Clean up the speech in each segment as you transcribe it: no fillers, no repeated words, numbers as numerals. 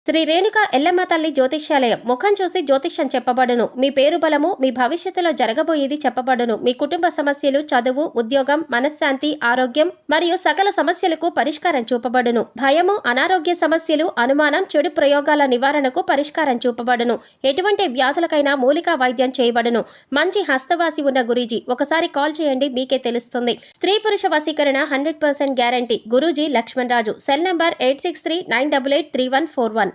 శ్రీ రేణుక ఎల్లమ్మ తల్లి జ్యోతిష్యాలయం ముఖం చూసి జ్యోతిష్యం చెప్పబడును. మీ పేరు బలము, మీ భవిష్యత్తులో జరగబోయేది చెప్పబడును. మీ కుటుంబ సమస్యలు, చదువు, ఉద్యోగం, మనశ్శాంతి, ఆరోగ్యం మరియు సకల సమస్యలకు పరిష్కారం చూపబడును. భయము, అనారోగ్య సమస్యలు, అనుమానం, చెడు ప్రయోగాల నివారణకు పరిష్కారం చూపబడును. ఎటువంటి వ్యాధులకైనా మూలికా వైద్యం చేయబడును. మంచి హస్తవాసి ఉన్న గురూజీ, ఒకసారి కాల్ చేయండి, మీకే తెలుస్తుంది. స్త్రీ పురుష వశీకరణ 100% guarantee. Guruji Lakshman Raju. Cell number 8639883141.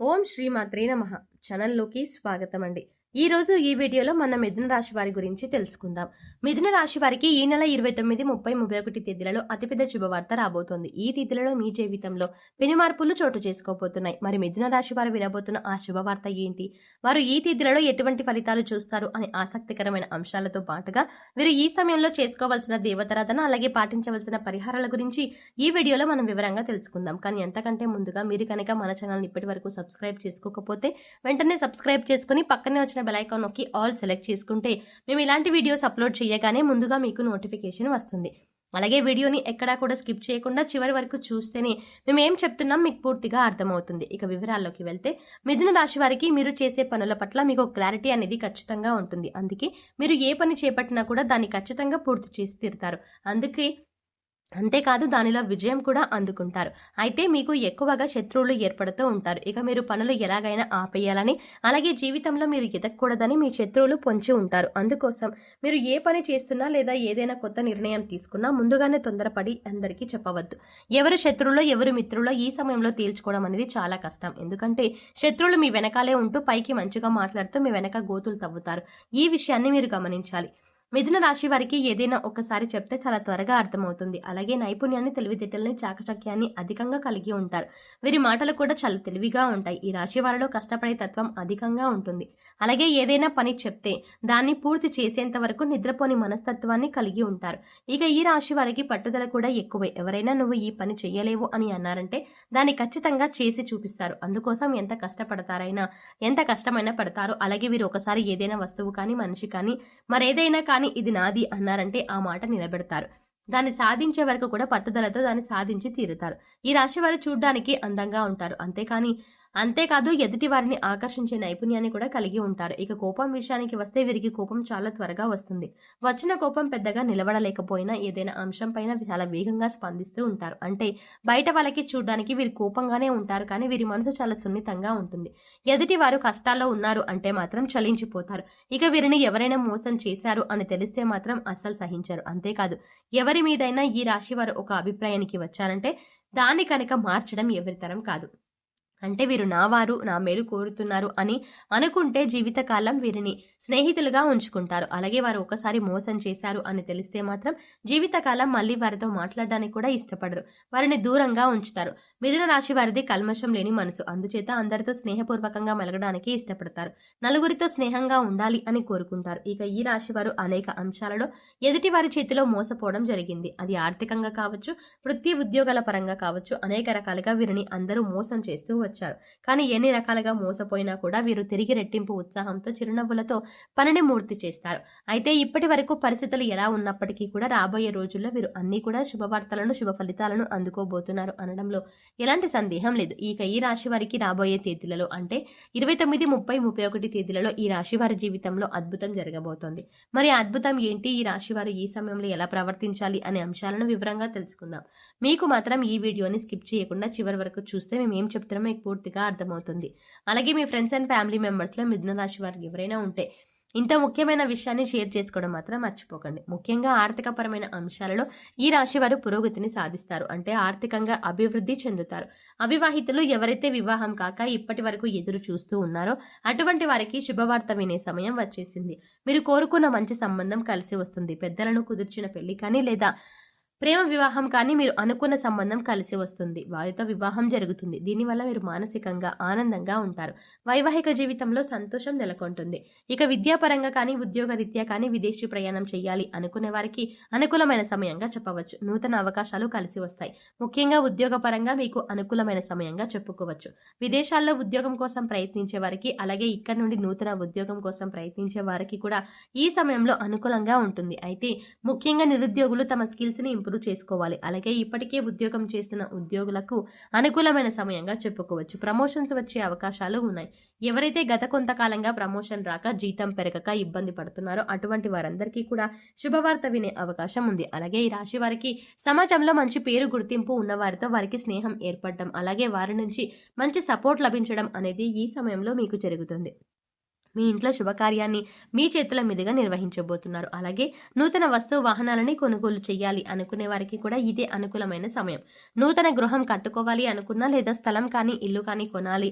ఓం శ్రీమాత్రే నమః. ఛానల్లోకి స్వాగతం అండి. ఈ రోజు ఈ వీడియోలో మన మిథున రాశి వారి గురించి తెలుసుకుందాం. మిథున రాశి వారికి ఈ నెల 29, 30, 31 తేదీలలో అతిపెద్ద శుభవార్త రాబోతోంది. ఈ తేదీలలో మీ జీవితంలో పెను మార్పులు చోటు చేసుకోబోతున్నాయి. మరి మిథున రాశి వారు వినబోతున్న ఆ శుభవార్త ఏంటి, వారు ఈ తేదీలలో ఎటువంటి ఫలితాలు చూస్తారు అనే ఆసక్తికరమైన అంశాలతో పాటుగా వీరు ఈ సమయంలో చేసుకోవాల్సిన దేవతారాధన అలాగే పాటించవలసిన పరిహారాల గురించి ఈ వీడియోలో మనం వివరంగా తెలుసుకుందాం. కానీ ఎంతకంటే ముందుగా మీరు కనుక మన ఛానల్ని ఇప్పటి వరకు సబ్స్క్రైబ్ చేసుకోకపోతే వెంటనే సబ్స్క్రైబ్ చేసుకుని పక్కనే వచ్చిన బెల్ ఐకాన్ నొక్కి ఆల్ సెలెక్ట్ చేసుకుంటే మేము ఇలాంటి వీడియోస్ అప్లోడ్ చేయగానే ముందుగా మీకు నోటిఫికేషన్ వస్తుంది. అలాగే వీడియోని ఎక్కడా కూడా స్కిప్ చేయకుండా చివరి వరకు చూస్తేనే మేము ఏం చెప్తున్నాం మీకు పూర్తిగా అర్థమవుతుంది. ఇక వివరాల్లోకి వెళ్తే, మిథున రాశి వారికి మీరు చేసే పనుల పట్ల మీకు క్లారిటీ అనేది ఖచ్చితంగా ఉంటుంది. అందుకే మీరు ఏ పని చేపట్టినా కూడా దాన్ని ఖచ్చితంగా పూర్తి చేసి తీరుతారు. అంతేకాదు దానిలో విజయం కూడా అందుకుంటారు. అయితే మీకు ఎక్కువగా శత్రువులు ఏర్పడుతూ ఉంటారు. ఇక మీరు పనులు ఎలాగైనా ఆపేయాలని, అలాగే జీవితంలో మీరు ఎదగకూడదని మీ శత్రువులు పొంచి ఉంటారు. అందుకోసం మీరు ఏ పని చేస్తున్నా లేదా ఏదైనా కొత్త నిర్ణయం తీసుకున్నా ముందుగానే తొందరపడి అందరికీ చెప్పవద్దు. ఎవరు శత్రువులో ఎవరు మిత్రులో ఈ సమయంలో తేల్చుకోవడం అనేది చాలా కష్టం. ఎందుకంటే శత్రువులు మీ వెనకాలే ఉంటూ పైకి మంచిగా మాట్లాడుతూ మీ వెనక గోతులు తవ్వుతారు. ఈ విషయాన్ని మీరు గమనించాలి. మిథున రాశి వారికి ఏదైనా ఒక్కసారి చెప్తే చాలా త్వరగా అర్థమవుతుంది. అలాగే నైపుణ్యాన్ని, తెలివితేటల్ని, చాకచక్యాన్ని అధికంగా కలిగి ఉంటారు. వీరి మాటలు కూడా చాలా తెలివిగా ఉంటాయి. ఈ రాశి వారిలో కష్టపడే తత్వం అధికంగా ఉంటుంది. అలాగే ఏదైనా పని చెప్తే దాన్ని పూర్తి చేసేంత వరకు నిద్రపోని మనస్తత్వాన్ని కలిగి ఉంటారు. ఇక ఈ రాశి వారికి పట్టుదల కూడా ఎక్కువే. ఎవరైనా నువ్వు ఈ పని చెయ్యలేవు అని అన్నారంటే దాన్ని ఖచ్చితంగా చేసి చూపిస్తారు. అందుకోసం ఎంత కష్టమైనా పడతారు. అలాగే వీరు ఒకసారి ఏదైనా వస్తువు కానీ, మనిషి కానీ, మరేదైనా కానీ ఇది నాది అన్నారంటే ఆ మాట నిలబెడతారు. దాన్ని సాధించే వరకు కూడా పట్టుదలతో దాన్ని సాధించి తీరుతారు. ఈ రాశి వారు చూడ్డానికి అందంగా ఉంటారు. అంతేకాదు ఎదుటి వారిని ఆకర్షించే నైపుణ్యాన్ని కూడా కలిగి ఉంటారు. ఇక కోపం విషయానికి వస్తే వీరికి కోపం చాలా త్వరగా వస్తుంది. వచ్చిన కోపం పెద్దగా నిలబడలేకపోయినా ఏదైనా అంశం పైన చాలా వేగంగా స్పందిస్తూ ఉంటారు. అంటే బయట వాళ్ళకి చూడడానికి వీరు కోపంగానే ఉంటారు, కానీ వీరి మనసు చాలా సున్నితంగా ఉంటుంది. ఎదుటి వారు కష్టాల్లో ఉన్నారు అంటే మాత్రం చలించిపోతారు. ఇక వీరిని ఎవరైనా మోసం చేశారు అని తెలిస్తే మాత్రం అస్సలు సహించరు. అంతేకాదు ఎవరి మీదైనా ఈ రాశి వారు ఒక అభిప్రాయానికి వచ్చారంటే దాన్ని కనుక మార్చడం ఎవరితరం కాదు. అంటే వీరు నావారు, నా మేలు కోరుతున్నారు అని అనుకుంటే జీవితకాలం వీరిని స్నేహితులుగా ఉంచుకుంటారు. అలాగే వారు ఒకసారి మోసం చేశారు అని తెలిస్తే మాత్రం జీవితకాలం మళ్ళీ వారితో మాట్లాడడానికి కూడా ఇష్టపడరు. వారిని దూరంగా ఉంచుతారు. మిథున రాశి వారిది కల్మషం లేని మనసు. అందుచేత అందరితో స్నేహపూర్వకంగా మెలగడానికి ఇష్టపడతారు. నలుగురితో స్నేహంగా ఉండాలి అని కోరుకుంటారు. ఇక ఈ రాశి వారు అనేక అంశాలలో ఎదుటి వారి చేతిలో మోసపోవడం జరిగింది. అది ఆర్థికంగా కావచ్చు, వృత్తి ఉద్యోగాల పరంగా కావచ్చు, అనేక రకాలుగా వీరిని అందరూ మోసం చేస్తూ వచ్చారు. కానీ ఎన్ని రకాలుగా మోసపోయినా కూడా వీరు తిరిగి రెట్టింపు ఉత్సాహంతో, చిరునవ్వులతో పనిని పూర్తి చేస్తారు. అయితే ఇప్పటి వరకు పరిస్థితులు ఎలా ఉన్నప్పటికీ కూడా రాబోయే రోజుల్లో వీరు అన్ని కూడా శుభవార్తలను, శుభ ఫలితాలను అందుకోబోతున్నారు అనడంలో ఎలాంటి సందేహం లేదు. ఇక ఈ రాశి వారికి రాబోయే తేదీలలో అంటే 29, 30, 31 తేదీలలో ఈ రాశి వారి జీవితంలో అద్భుతం జరగబోతోంది. మరి అద్భుతం ఏంటి, ఈ రాశి వారు ఈ సమయంలో ఎలా ప్రవర్తించాలి అనే అంశాలను వివరంగా తెలుసుకుందాం. మీకు మాత్రం ఈ వీడియోని స్కిప్ చేయకుండా చివరి వరకు చూస్తే మేము ఏం చెప్తున్నామో మీకు పూర్తిగా అర్థమవుతుంది. అలాగే మీ ఫ్రెండ్స్ అండ్ ఫ్యామిలీ మెంబర్స్లో మిథున రాశి వారికి ఎవరైనా ఉంటే ఇంత ముఖ్యమైన విషయాన్ని షేర్ చేసుకోవడం మాత్రం మర్చిపోకండి. ముఖ్యంగా ఆర్థికపరమైన అంశాలలో ఈ రాశి వారు పురోగతిని సాధిస్తారు. అంటే ఆర్థికంగా అభివృద్ధి చెందుతారు. అవివాహితులు ఎవరైతే వివాహం కాక ఇప్పటి వరకు ఎదురు చూస్తూ ఉన్నారో అటువంటి వారికి శుభవార్త వినే సమయం వచ్చేసింది. మీరు కోరుకున్న మంచి సంబంధం కలిసి వస్తుంది. పెద్దలను కుదిర్చిన పెళ్లి కానీ లేదా ప్రేమ వివాహం కానీ మీరు అనుకున్న సంబంధం కలిసి వస్తుంది. వారితో వివాహం జరుగుతుంది. దీనివల్ల మీరు మానసికంగా ఆనందంగా ఉంటారు. వైవాహిక జీవితంలో సంతోషం నెలకొంటుంది. ఇక విద్యాపరంగా కానీ, ఉద్యోగరీత్యా కానీ విదేశీ ప్రయాణం చేయాలి అనుకునే వారికి అనుకూలమైన సమయంగా చెప్పవచ్చు. నూతన అవకాశాలు కలిసి వస్తాయి. ముఖ్యంగా ఉద్యోగపరంగా మీకు అనుకూలమైన సమయంగా చెప్పుకోవచ్చు. విదేశాల్లో ఉద్యోగం కోసం ప్రయత్నించే వారికి, అలాగే ఇక్కడ నుండి నూతన ఉద్యోగం కోసం ప్రయత్నించే వారికి కూడా ఈ సమయంలో అనుకూలంగా ఉంటుంది. అయితే ముఖ్యంగా నిరుద్యోగులు తమ స్కిల్స్ ని ఇంప్రూవ్ ఇంప్రూవ్ చేసుకోవాలి. అలాగే ఇప్పటికే ఉద్యోగం చేస్తున్న ఉద్యోగులకు అనుకూలమైన సమయంగా చెప్పుకోవచ్చు. ప్రమోషన్స్ వచ్చే అవకాశాలు ఉన్నాయి. ఎవరైతే గత కొంతకాలంగా ప్రమోషన్ రాక జీతం పెరగక ఇబ్బంది పడుతున్నారో అటువంటి వారందరికీ కూడా శుభవార్త వినే అవకాశం ఉంది. అలాగే ఈ రాశి వారికి సమాజంలో మంచి పేరు గుర్తింపు ఉన్న వారితో వారికి స్నేహం ఏర్పడడం, అలాగే వారి నుంచి మంచి సపోర్ట్ లభించడం అనేది ఈ సమయంలో మీకు జరుగుతుంది. మీ ఇంట్లో శుభకార్యాన్ని మీ చేతుల మీదుగా నిర్వహించబోతున్నారు. అలాగే నూతన వస్తు వాహనాలని కొనుగోలు చేయాలి అనుకునే వారికి కూడా ఇదే అనుకూలమైన సమయం. నూతన గృహం కట్టుకోవాలి అనుకున్నా, లేదా స్థలం కానీ ఇల్లు కానీ కొనాలి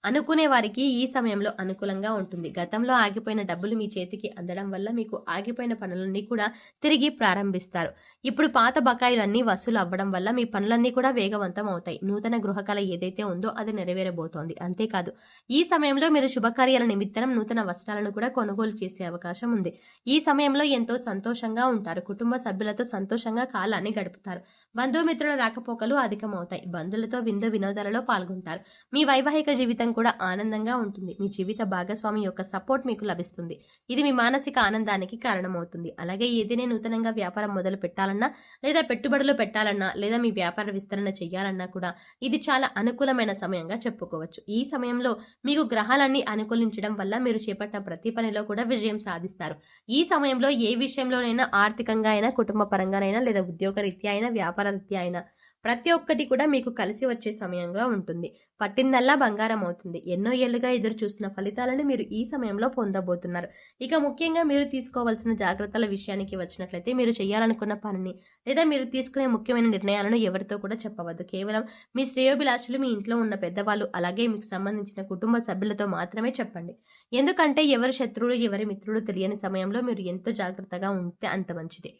అనుకునే వారికి ఈ సమయంలో అనుకూలంగా ఉంటుంది. గతంలో ఆగిపోయిన డబ్బులు మీ చేతికి అందడం వల్ల మీకు ఆగిపోయిన పనులన్నీ కూడా తిరిగి ప్రారంభిస్తారు. ఇప్పుడు పాత బకాయిలన్నీ వసూలు అవ్వడం వల్ల మీ పనులన్నీ కూడా వేగవంతం అవుతాయి. నూతన గృహకళ ఏదైతే ఉందో అది నెరవేరబోతోంది. అంతేకాదు ఈ సమయంలో మీరు శుభకార్యాల నిమిత్తం నూతన వస్త్రాలను కూడా కొనుగోలు చేసే అవకాశం ఉంది. ఈ సమయంలో ఎంతో సంతోషంగా ఉంటారు. కుటుంబ సభ్యులతో సంతోషంగా కాలాన్ని గడుపుతారు. బంధుమిత్రుల రాకపోకలు అధికమవుతాయి. బంధువులతో విందు వినోదాలలో పాల్గొంటారు. మీ వైవాహిక జీవితం కూడా ఆనందంగా ఉంటుంది. మీ జీవిత భాగస్వామి యొక్క సపోర్ట్ మీకు లభిస్తుంది. ఇది మీ మానసిక ఆనందానికి కారణమవుతుంది. అలాగే ఏదైనా నూతనంగా వ్యాపారం మొదలు పెట్టాలన్నా, లేదా పెట్టుబడులు పెట్టాలన్నా, లేదా మీ వ్యాపార విస్తరణ చేయాలన్నా కూడా ఇది చాలా అనుకూలమైన సమయంగా చెప్పుకోవచ్చు. ఈ సమయంలో మీకు గ్రహాలన్నీ అనుకూలించడం వల్ల మీరు చేపట్టిన ప్రతి పనిలో కూడా విజయం సాధిస్తారు. ఈ సమయంలో ఏ విషయంలోనైనా, ఆర్థికంగా అయినా, కుటుంబ పరంగానైనా, లేదా ఉద్యోగ రీత్యా అయినా, వ్యాపార రీత్యా అయినా ప్రతి ఒక్కటి కూడా మీకు కలిసి వచ్చే సమయంగా ఉంటుంది. పట్టిందల్లా బంగారం అవుతుంది. ఎన్నో ఏళ్లుగా ఎదురు చూస్తున్న ఫలితాలను మీరు ఈ సమయంలో పొందబోతున్నారు. ఇక ముఖ్యంగా మీరు తీసుకోవాల్సిన జాగ్రత్తల విషయానికి వచ్చినట్లయితే, మీరు చేయాలనుకున్న పనిని లేదా మీరు తీసుకునే ముఖ్యమైన నిర్ణయాలను ఎవరితో కూడా చెప్పవద్దు. కేవలం మీ శ్రేయోభిలాషులు, మీ ఇంట్లో ఉన్న పెద్దవాళ్ళు, అలాగే మీకు సంబంధించిన కుటుంబ సభ్యులతో మాత్రమే చెప్పండి. ఎందుకంటే ఎవరి శత్రువులు ఎవరి మిత్రులు తెలియని సమయంలో మీరు ఎంతో జాగ్రత్తగా ఉంటే అంత మంచిది.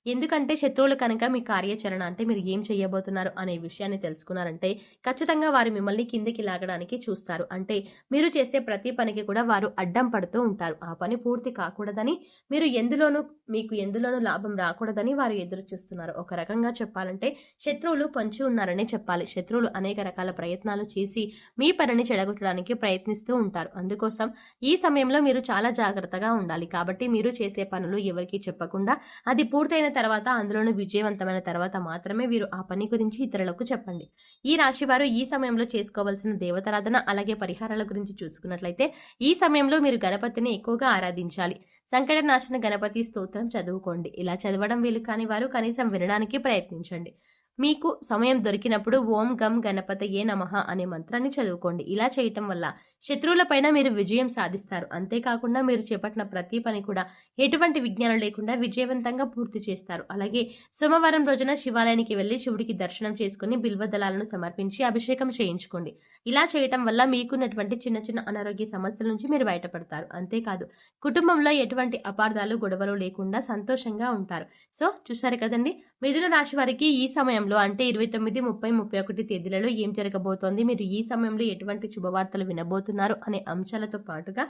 ఎందుకంటే శత్రువులు కనుక మీ కార్యాచరణ, అంటే మీరు ఏం చేయబోతున్నారు అనే విషయాన్ని తెలుసుకున్నారంటే ఖచ్చితంగా వారు మిమ్మల్ని కిందికి లాగడానికి చూస్తారు. అంటే మీరు చేసే ప్రతి పనికి కూడా వారు అడ్డం పడుతూ ఉంటారు. ఆ పని పూర్తి కాకూడదని, మీకు ఎందులోనూ లాభం రాకూడదని వారు ఎదురు చూస్తున్నారు. ఒక రకంగా చెప్పాలంటే శత్రువులు పొంచి ఉన్నారని చెప్పాలి. శత్రువులు అనేక రకాల ప్రయత్నాలు చేసి మీ పనిని చెడగొట్టడానికి ప్రయత్నిస్తూ ఉంటారు. అందుకోసం ఈ సమయంలో మీరు చాలా జాగ్రత్తగా ఉండాలి. కాబట్టి మీరు చేసే పనులు ఎవరికీ చెప్పకుండా, అది పూర్తయిన తర్వాత, అందులోనూ విజయవంతమైన తర్వాత మాత్రమే వీరు ఆ పని గురించి ఇతరులకు చెప్పండి. ఈ రాశి వారు ఈ సమయంలో చేసుకోవాల్సిన దేవతారాధన, అలాగే పరిహారాల గురించి చూసుకున్నట్లయితే, ఈ సమయంలో మీరు గణపతిని ఎక్కువగా ఆరాధించాలి. సంకటనాశన గణపతి స్తోత్రం చదువుకోండి. ఇలా చదవడం వీలు కాని వారు కనీసం వినడానికి ప్రయత్నించండి. మీకు సమయం దొరికినప్పుడు ఓం గం గణపతయే నమః అనే మంత్రాన్ని చదువుకోండి. ఇలా చేయటం వల్ల శత్రువులపైన మీరు విజయం సాధిస్తారు. అంతేకాకుండా మీరు చేపట్టిన ప్రతి పని కూడా ఎటువంటి విఘ్నాలు లేకుండా విజయవంతంగా పూర్తి చేస్తారు. అలాగే సోమవారం రోజున శివాలయానికి వెళ్లి శివుడికి దర్శనం చేసుకుని బిల్వదళాలను సమర్పించి అభిషేకం చేయించుకోండి. ఇలా చేయటం వల్ల మీకున్నటువంటి చిన్న చిన్న అనారోగ్య సమస్యల నుంచి మీరు బయటపడతారు. అంతేకాదు కుటుంబంలో ఎటువంటి అపార్థాలు, గొడవలు లేకుండా సంతోషంగా ఉంటారు. సో చూసారు కదండి, మిథున రాశి వారికి ఈ సమయంలో, అంటే 29, 30, 31 తేదీలలో ఏం జరగబోతోంది, మీరు ఈ సమయంలో ఎటువంటి శుభవార్తలు వినబోతున్నారు అనే అంశాలతో పాటుగా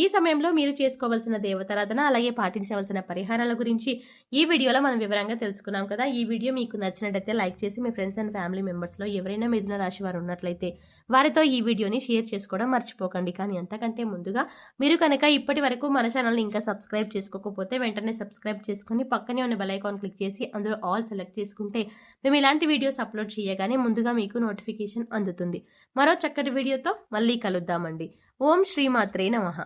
ఈ సమయంలో మీరు చేసుకోవాల్సిన దేవతారాధన, అలాగే పాటించవలసిన పరిహారాల గురించి ఈ వీడియోలో మనం వివరంగా తెలుసుకున్నాం కదా. ఈ వీడియో మీకు నచ్చినట్లయితే లైక్ చేసి మీ ఫ్రెండ్స్ అండ్ ఫ్యామిలీ మెంబర్స్లో ఎవరైనా మిథున రాశి వారు ఉన్నట్లయితే వారితో ఈ వీడియోని షేర్ చేసుకోవడం మర్చిపోకండి. కానీ అంతకంటే ముందుగా మీరు కనుక ఇప్పటి వరకు మన ఛానల్ని ఇంకా సబ్స్క్రైబ్ చేసుకోకపోతే వెంటనే సబ్స్క్రైబ్ చేసుకుని పక్కనే ఉన్న బెల్ ఐకాన్ క్లిక్ చేసి అందులో ఆల్ సెలెక్ట్ చేసుకుంటే మేము ఇలాంటి వీడియోస్ అప్లోడ్ చేయగానే ముందుగా మీకు నోటిఫికేషన్ అందుతుంది. మరో చక్కటి వీడియోతో మళ్ళీ కలుద్దామండి. ఓం శ్రీమాత్రే నమః.